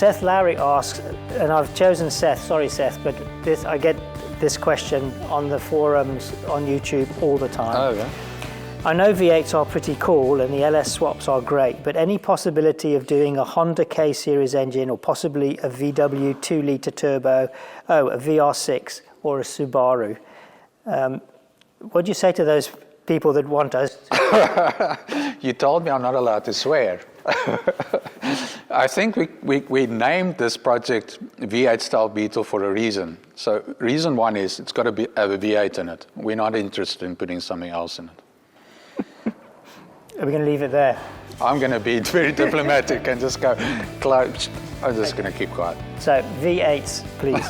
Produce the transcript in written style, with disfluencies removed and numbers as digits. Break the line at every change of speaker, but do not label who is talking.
Seth Lowry asks, and I've chosen Seth, sorry Seth, but I get this question on the forums on YouTube all the time.
Oh, yeah.
I know V8s are pretty cool and the LS swaps are great, but any possibility of doing a Honda K series engine or possibly a VW 2-litre turbo, a VR6 or a Subaru? What do you say to those people that want us?
You told me I'm not allowed to swear. I think we named this project V8 Stealth Beetle for a reason. So reason one is it's got to have a V8 in it. We're not interested in putting something else in it.
Are we going to leave it there?
I'm going to be very diplomatic and just go, I'm just going to keep quiet.
So V8s, please.